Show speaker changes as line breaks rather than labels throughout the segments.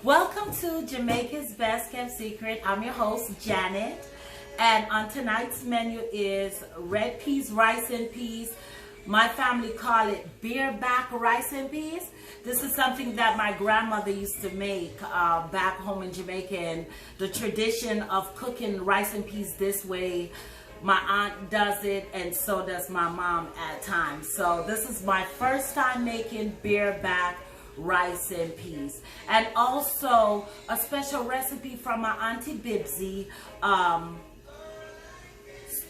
Welcome to Jamaica's Best Kept Secret. I'm your host, Janet. And on tonight's menu is red peas, rice and peas. My family call it bareback rice and peas. This is something that my grandmother used to make back home in Jamaica. And the tradition of cooking rice and peas this way, my aunt does it and so does my mom at times. So this is my first time making bareback rice and peas, and also a special recipe from my auntie Bibsy,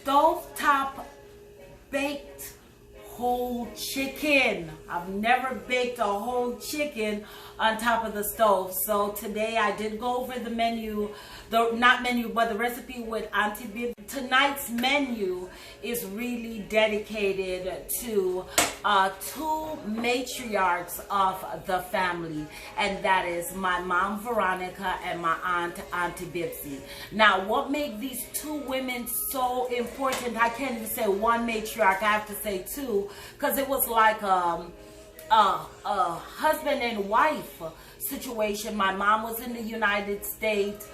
stovetop baked whole chicken. I've never baked a whole chicken on top of the stove, so today I did go over the menu, but the recipe with Auntie Bib. Tonight's menu is really dedicated to two matriarchs of the family, and that is my mom Veronica and my aunt Auntie Bibsy. Now, what made these two women so important? I can't even say one matriarch, I have to say two, because it was like a husband and wife situation. My mom was in the United States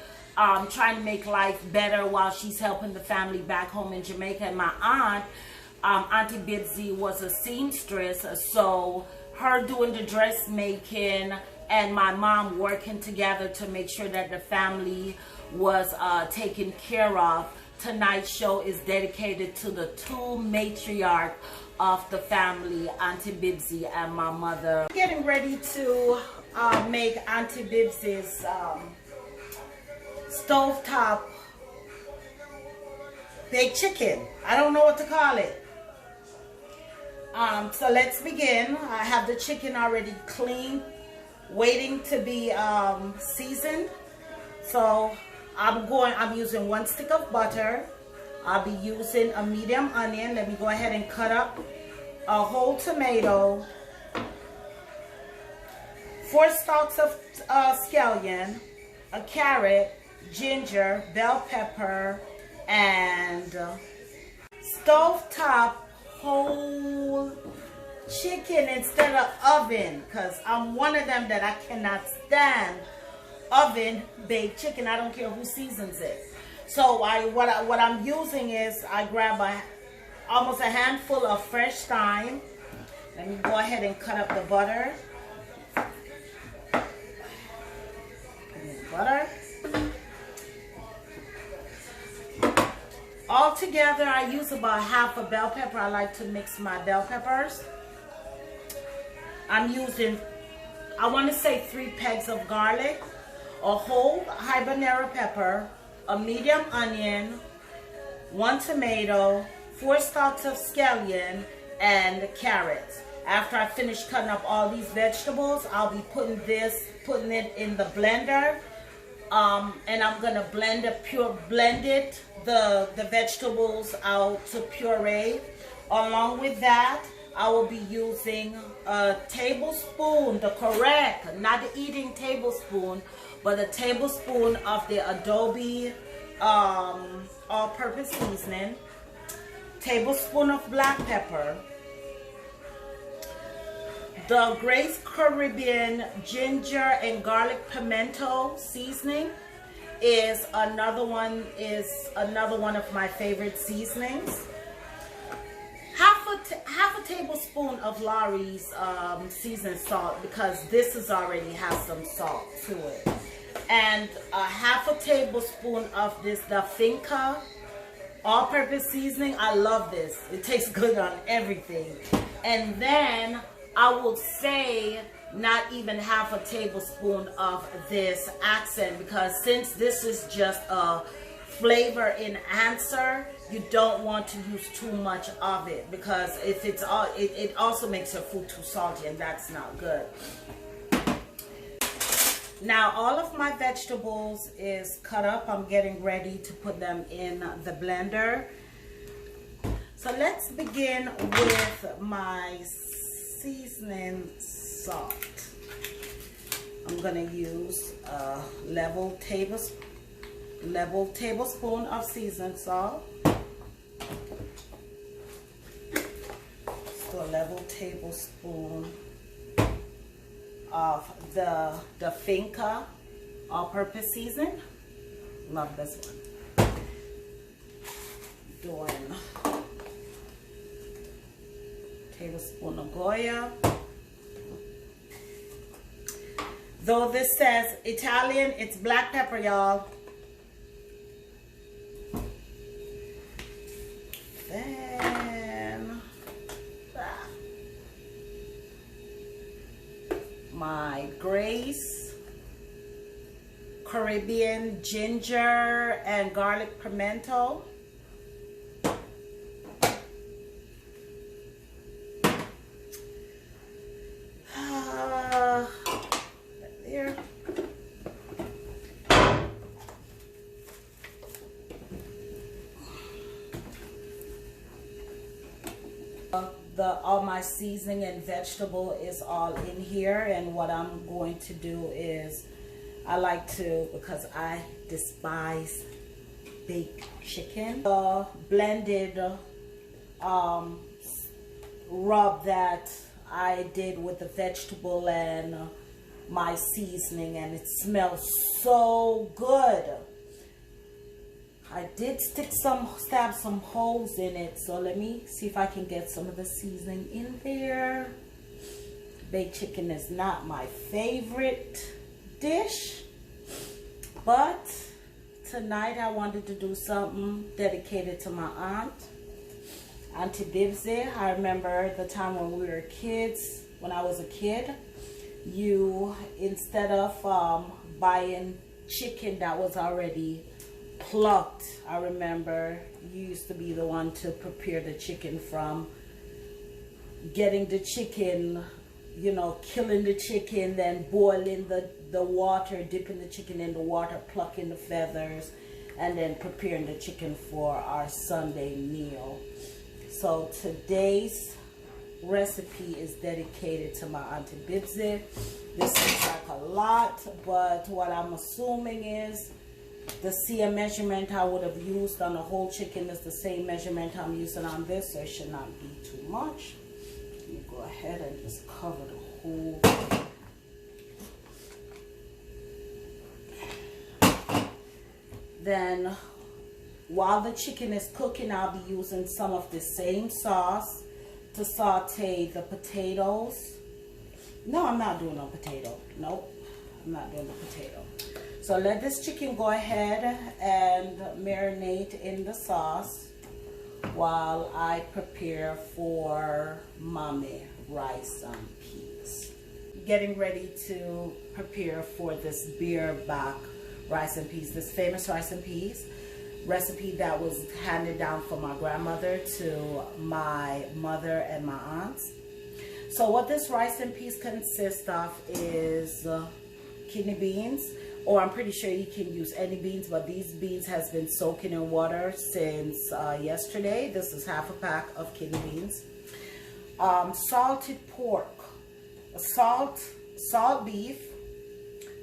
trying to make life better while she's helping the family back home in Jamaica. And my aunt, Auntie Bibsy, was a seamstress, so her doing the dressmaking and my mom working together to make sure that the family was taken care of. Tonight's show is dedicated to the two matriarchs of the family, Auntie Bibsy and my mother. Getting ready to make Auntie Bibsy's stovetop baked chicken. I don't know what to call it. So let's begin. I have the chicken already cleaned, waiting to be seasoned. So I'm using 1 stick of butter. I'll be using a medium onion. Let me go ahead and cut up a whole tomato, 4 stalks of scallion, a carrot, ginger, bell pepper, and stovetop whole chicken instead of oven, because I'm one of them that I cannot stand oven baked chicken. I don't care who seasons it. So what I'm using is I grab almost a handful of fresh thyme. Let me go ahead and cut up the butter. All together, I use about half a bell pepper. I like to mix my bell peppers. I'm using, I want to say 3 pegs of garlic, a whole habanero pepper, a medium onion, 1 tomato, 4 stalks of scallion, and carrots. After I finish cutting up all these vegetables, I'll be putting it in the blender. And I'm gonna blend the vegetables out to puree. Along with that, I will be using a tablespoon, the correct, not the eating tablespoon, but a tablespoon of the Adobe all-purpose seasoning, tablespoon of black pepper, the Grace Caribbean ginger and garlic pimento seasoning is another one of my favorite seasonings. Half a tablespoon of Lawry's seasoned salt, because this already has some salt to it, and half a tablespoon of the Finca all-purpose seasoning. I love this. It tastes good on everything. And then I will say not even half a tablespoon of this accent, because since this is just a flavor enhancer, you don't want to use too much of it, because if it's all, it also makes your food too salty, and that's not good. Now all of my vegetables is cut up. I'm getting ready to put them in the blender. So let's begin with my seasoning salt. I'm gonna use a level tablespoon of seasoned salt. So a level tablespoon of the Finca all-purpose season. Love this one. Doing tablespoon of Goya. Though this says Italian, it's black pepper, y'all. Then my Grace Caribbean ginger and garlic pimento. There. All my seasoning and vegetable is all in here, and what I'm going to do is I like to, because I despise baked chicken, blended rub that I did with the vegetable and my seasoning, and it smells so good. I did stab some holes in it, so let me see if I can get some of the seasoning in there. Baked chicken is not my favorite dish, but tonight I wanted to do something dedicated to my aunt, Auntie Bibsy. I remember the time when we were kids, when I was a kid, you, instead of buying chicken that was already plucked, I remember you used to be the one to prepare the chicken, from getting the chicken, you know, killing the chicken, then boiling the water, dipping the chicken in the water, plucking the feathers, and then preparing the chicken for our Sunday meal. So today's recipe is dedicated to my Auntie Bibsy. This seems like a lot, but what I'm assuming is the CM measurement I would have used on the whole chicken is the same measurement I'm using on this, so it should not be too much. Let me go ahead and just cover the whole thing. Then while the chicken is cooking, I'll be using some of the same sauce to saute the potatoes. No, I'm not doing no potato. Nope, I'm not doing the potato. So let this chicken go ahead and marinate in the sauce while I prepare for mommy rice and peas. Getting ready to prepare for this beer back rice and peas, this famous rice and peas recipe that was handed down from my grandmother to my mother and my aunts. So what this rice and peas consists of is kidney beans, or I'm pretty sure you can use any beans, but these beans has been soaking in water since yesterday. This is half a pack of kidney beans. Salted pork, salt beef,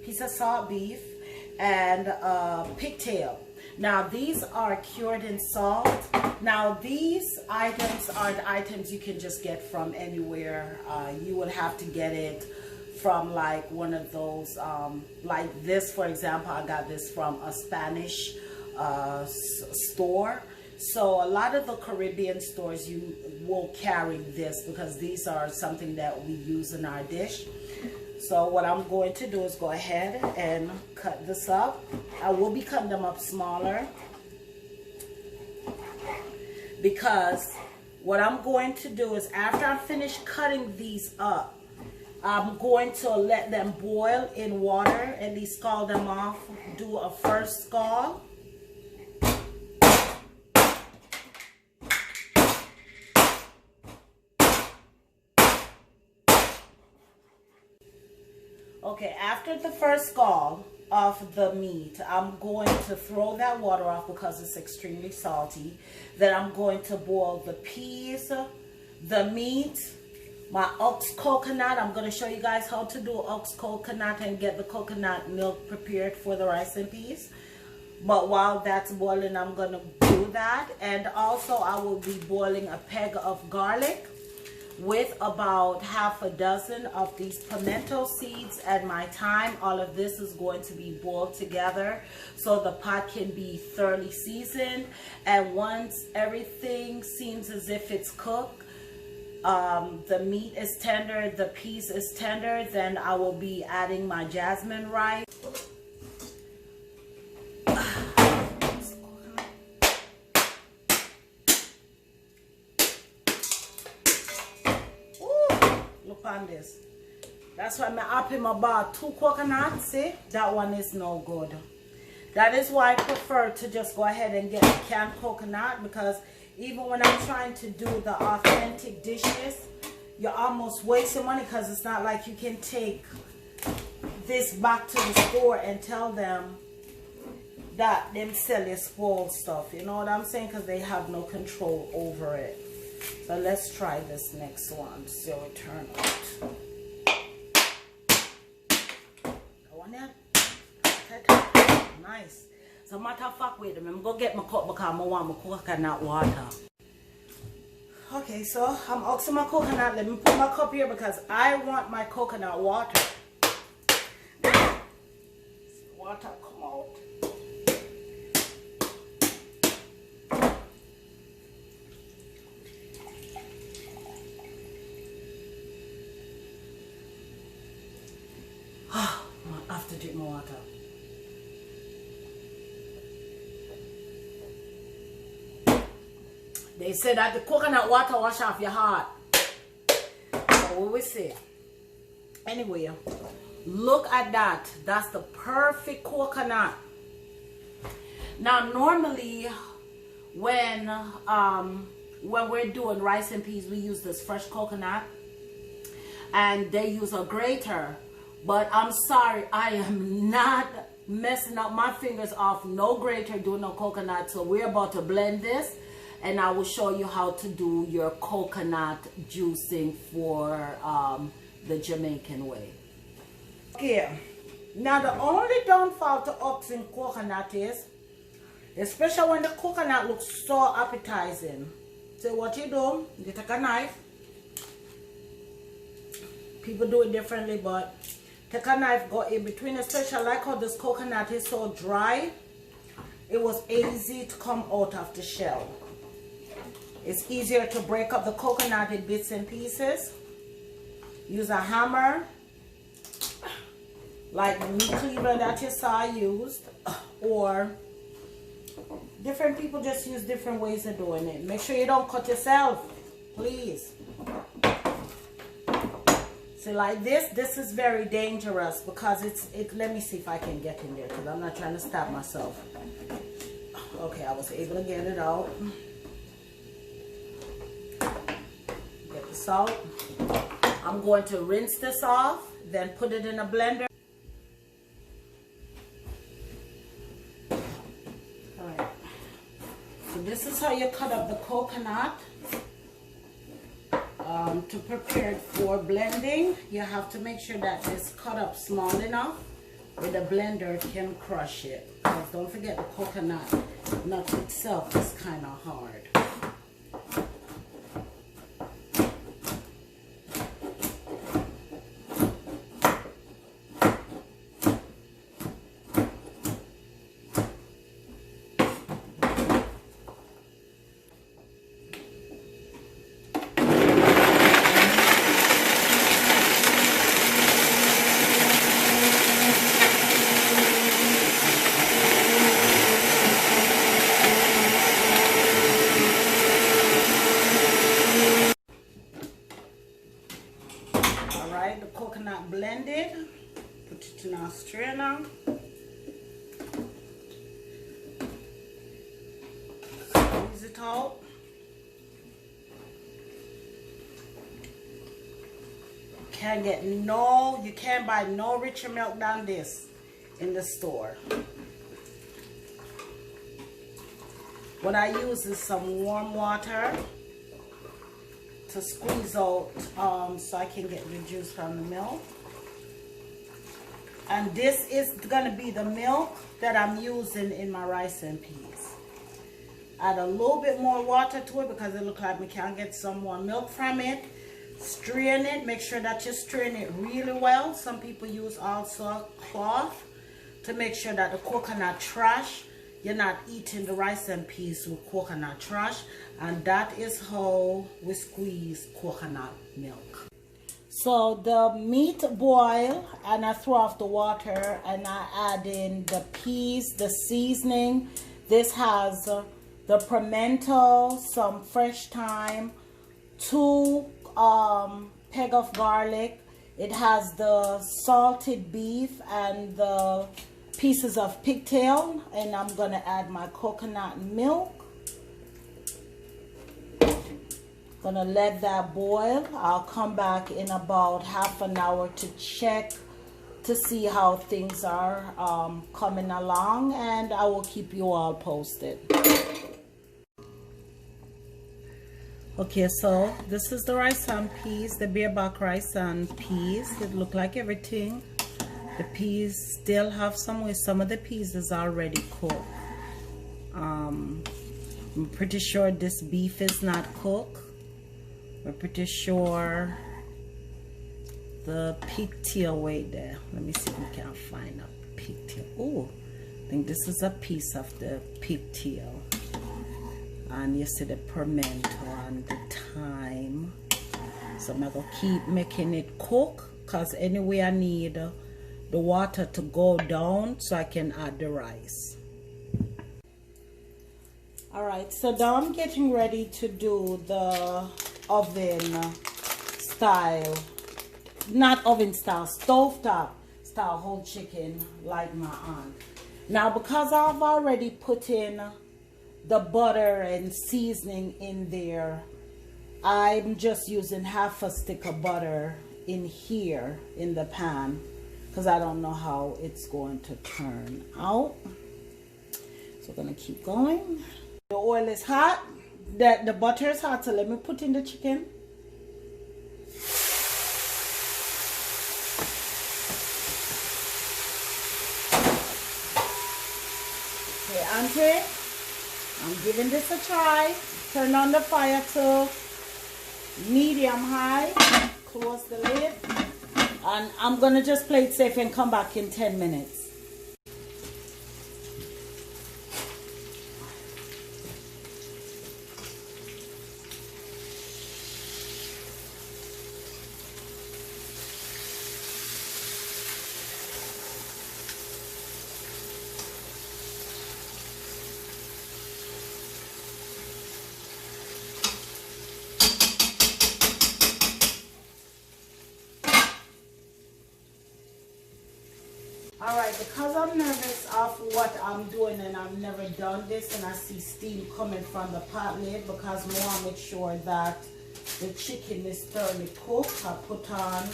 piece of salt beef, and pigtail. Now these are cured in salt. Now these items are the items you can just get from anywhere. You would have to get it from like one of those, like this, for example, I got this from a Spanish store. So a lot of the Caribbean stores, you will carry this because these are something that we use in our dish. So what I'm going to do is go ahead and cut this up. I will be cutting them up smaller because what I'm going to do is, after I finish cutting these up, I'm going to let them boil in water, at least scald them off, do a first scald. Okay, after the first scald of the meat, I'm going to throw that water off because it's extremely salty. Then I'm going to boil the peas, the meat, my ox coconut. I'm going to show you guys how to do ox coconut and get the coconut milk prepared for the rice and peas. But while that's boiling, I'm going to do that. And also I will be boiling a peg of garlic. with about half a dozen of these pimento seeds and my thyme. All of this is going to be boiled together so the pot can be thoroughly seasoned. And once everything seems as if it's cooked, the meat is tender, the peas is tender, then I will be adding my jasmine rice. On this, that's why I'm up in my bar 2 coconuts. See, that one is no good. That is why I prefer to just go ahead and get a canned coconut, because even when I'm trying to do the authentic dishes, you're almost wasting money, because it's not like you can take this back to the store and tell them that them sell you spoiled stuff. You know what I'm saying? Because they have no control over it. So let's try this next one, see how it turns out. Nice. So matter of fact, wait a minute, I'm going to get my cup because I want my coconut water. Okay, so I'm oxing my coconut. Let me put my cup here because I want my coconut water. Water come out. I have to drink more water. They say that the coconut water wash off your heart. So what we say? Anyway, look at that. That's the perfect coconut. Now normally when we're doing rice and peas, we use this fresh coconut and they use a grater. But I'm sorry, I am not messing up my fingers off no grater doing no coconut. So we're about to blend this and I will show you how to do your coconut juicing for the Jamaican way. Okay, now the only downfall to oxing coconut is, especially when the coconut looks so appetizing. So what you do, you take a knife. People do it differently, but take a knife, go in between, especially like how this coconut is so dry. It was easy to come out of the shell. It's easier to break up the coconut in bits and pieces. Use a hammer, like the meat cleaver that you saw I used, or different people just use different ways of doing it. Make sure you don't cut yourself, please. So like this is very dangerous because let me see if I can get in there because I'm not trying to stab myself. Okay, I was able to get it out. Get the salt. I'm going to rinse this off, then put it in a blender. Alright. So this is how you cut up the coconut. To prepare it for blending, you have to make sure that it's cut up small enough where the blender can crush it. Because don't forget the coconut nut itself is kind of hard. The coconut blended, put it in our strainer. Squeeze it out. You can't buy no richer milk than this in the store. What I use is some warm water to squeeze out so I can get the juice from the milk. And this is gonna be the milk that I'm using in my rice and peas. Add a little bit more water to it because it looks like we can get some more milk from it. Strain it. Make sure that you strain it really well. Some people use also a cloth to make sure that the coconut trash, you're not eating the rice and peas with coconut trash. And that is how we squeeze coconut milk. So the meat boil, and I throw off the water, and I add in the peas, the seasoning. This has the pimento, some fresh thyme, 2 peg of garlic. It has the salted beef and the pieces of pigtail, and I'm gonna add my coconut milk. Gonna let that boil. I'll come back in about half an hour to check to see how things are coming along, and I will keep you all posted. Okay, so this is the rice and peas, the bareback rice and peas. It look like everything. The peas still have some way. Some of the peas is already cooked. I'm pretty sure this beef is not cooked. We're pretty sure the pigtail right there. Let me see if we can find a pigtail. Oh, I think this is a piece of the pigtail. And you see the pimento and the thyme. So I'm gonna keep making it cook, because anyway I need the water to go down so I can add the rice. Alright, so now I'm getting ready to do the oven style, not oven style, stovetop style whole chicken like my aunt. Now because I've already put in the butter and seasoning in there, I'm just using half a stick of butter in here in the pan, because I don't know how it's going to turn out. So we're gonna keep going. The oil is hot, the butter is hot, so let me put in the chicken. Okay, Auntie, I'm giving this a try. Turn on the fire to medium high, close the lid, and I'm gonna just play it safe and come back in 10 minutes. Alright, because I'm nervous of what I'm doing and I've never done this, and I see steam coming from the pot lid, because I want to make sure that the chicken is thoroughly cooked, I put on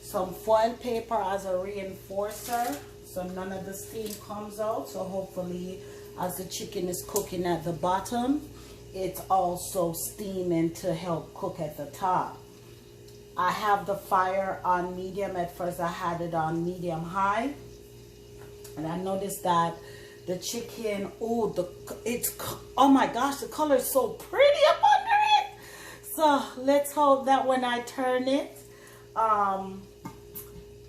some foil paper as a reinforcer so none of the steam comes out. So hopefully as the chicken is cooking at the bottom, it's also steaming to help cook at the top. I have the fire on medium. At first I had it on medium high, and I noticed that the chicken, oh my gosh, the color is so pretty up under it. So let's hope that when I turn it,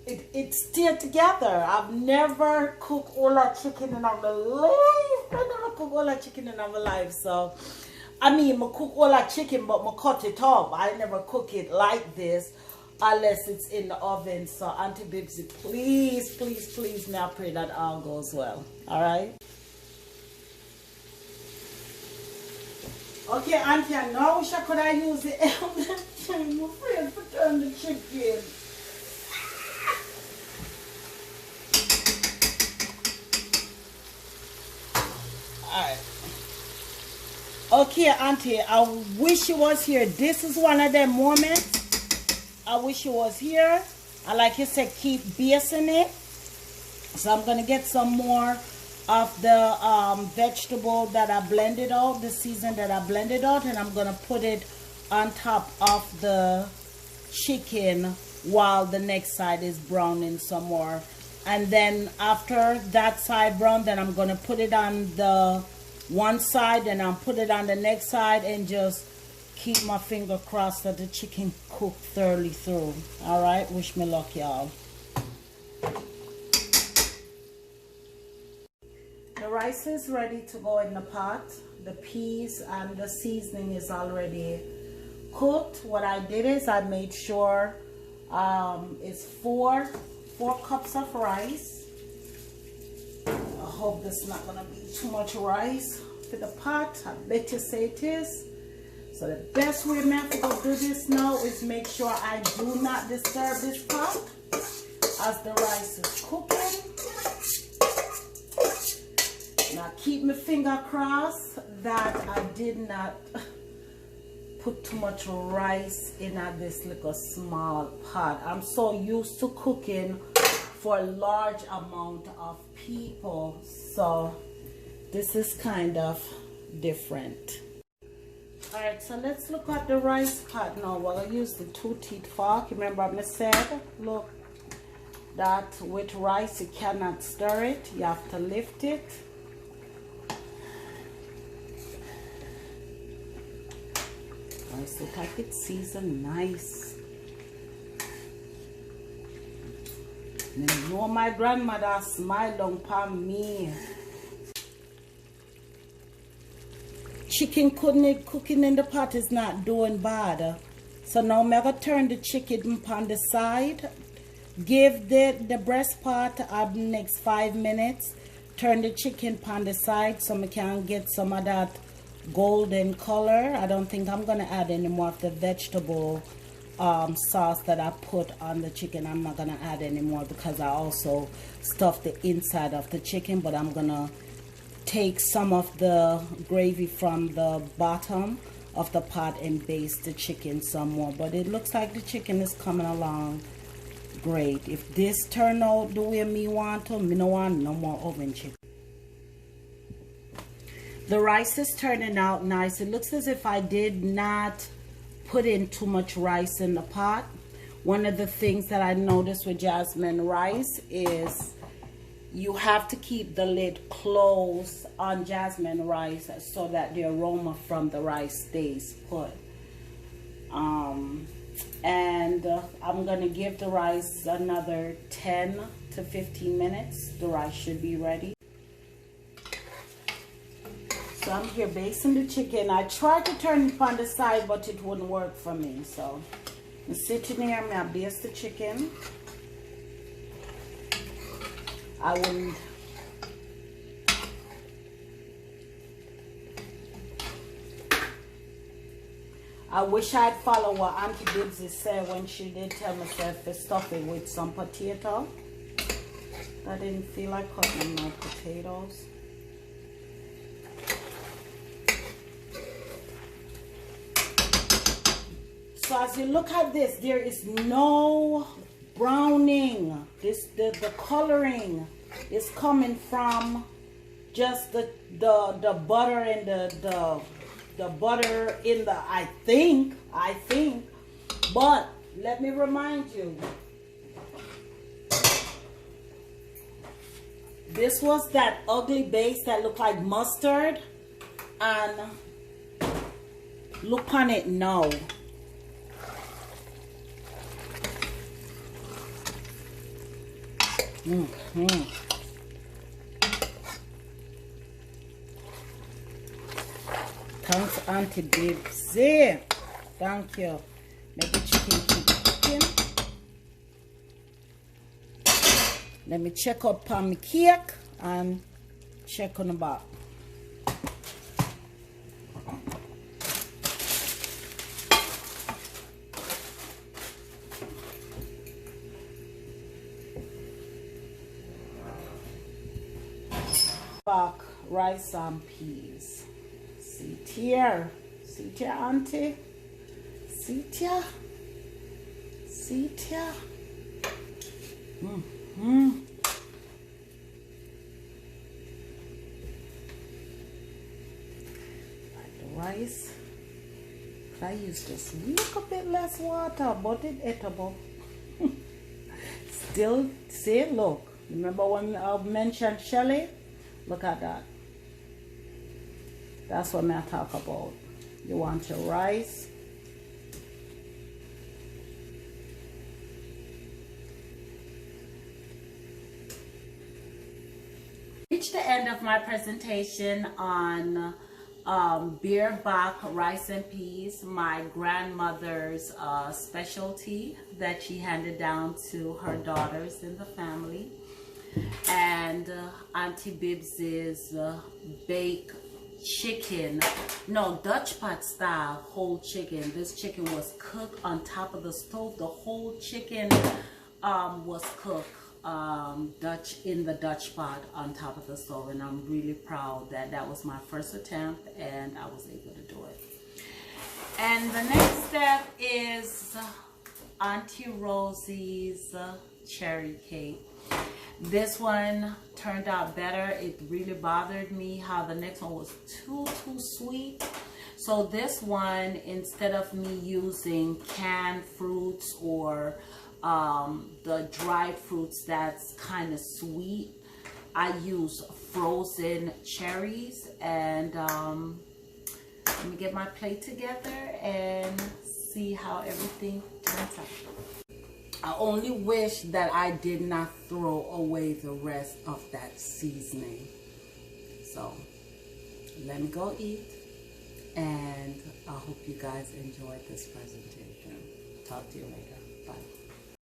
it still together. I've never cooked all that chicken in my life. I never cooked all that chicken in my life. So I mean, I cook all that chicken, but I cut it up. I never cook it like this unless it's in the oven. So Auntie Bibsy, please, please, please, may I pray that all goes well. All right. Okay, Auntie, I know I wish I could have used the I'm afraid to turn the chicken. All right. Okay, Auntie, I wish you was here. This is one of them moments. I wish you was here. And like you said, keep basting it. So I'm going to get some more of the vegetable that I blended out, the season that I blended out, and I'm going to put it on top of the chicken while the next side is browning some more. And then after that side brown, then I'm going to put it on the one side and I'll put it on the next side and just keep my finger crossed that the chicken cooked thoroughly through. All right, wish me luck, y'all. The rice is ready to go in the pot. The peas and the seasoning is already cooked. What I did is I made sure it's four cups of rice. I hope this is not gonna be too much rice for the pot. I bet you say it is. So the best way me to go do this now is make sure I do not disturb this pot as the rice is cooking. Now keep my finger crossed that I did not put too much rice in this little small pot. I'm so used to cooking for a large amount of people, so this is kind of different. All right, so let's look at the rice pot now. Well, I use the 2-teeth fork. Remember I said, look, that with rice you cannot stir it, you have to lift it. Rice look like it's seasoned nice. And you know my grandmother smiled on me. Chicken cooking in the pot is not doing bad. So now I'm going to turn the chicken on the side. Give the breast part the next 5 minutes. Turn the chicken on the side so I can get some of that golden color. I don't think I'm going to add any more of the vegetable sauce that I put on the chicken. I'm not going to add any more because I also stuffed the inside of the chicken, but I'm going to take some of the gravy from the bottom of the pot and baste the chicken some more. But it looks like the chicken is coming along great. If this turn out the way me want to, me no want no more oven chicken. The rice is turning out nice. It looks as if I did not put in too much rice in the pot. One of the things that I noticed with jasmine rice is you have to keep the lid closed on jasmine rice so that the aroma from the rice stays put. And I'm gonna give the rice another 10 to 15 minutes. The rice should be ready. So I'm here basting the chicken. I tried to turn it on the side, but it wouldn't work for me. So I'm sitting here, I'm gonna baste the chicken. I wish I'd follow what Auntie Dibsy said when she did tell myself to stuff it with some potato. I didn't feel like cutting my potatoes. So as you look at this, there is no browning. The coloring is coming from just the butter and the butter in the I think. But let me remind you, this was that ugly base that looked like mustard, and look on it now. Thanks, Auntie Dibsy. Thank you. Let the chicken keep cooking. Let me check up on my cake and check on the back. Back rice and peas. Sit here, auntie. Sit here. Like the rice. If I use just a little bit less water, but it's edible. Still, see, look. Remember when I mentioned Shelly? Look at that. That's what I talk about. You want your rice reached the end of my presentation on beer bach rice and peas, my grandmother's specialty that she handed down to her daughters in the family, and Auntie Bibbs's baked chicken, no, Dutch pot style whole chicken. This chicken was cooked on top of the stove. The whole chicken was cooked in the Dutch pot on top of the stove, and I'm really proud that that was my first attempt and I was able to do it. And the next step is Auntie Rosie's cherry cake. This one turned out better. It really bothered me how the next one was too sweet. So this one, instead of me using canned fruits or the dried fruits that's kind of sweet, I use frozen cherries. And let me get my plate together and see how everything turns out. I only wish that I did not throw away the rest of that seasoning. So let me go eat, and I hope you guys enjoyed this presentation. Talk to you later. Bye.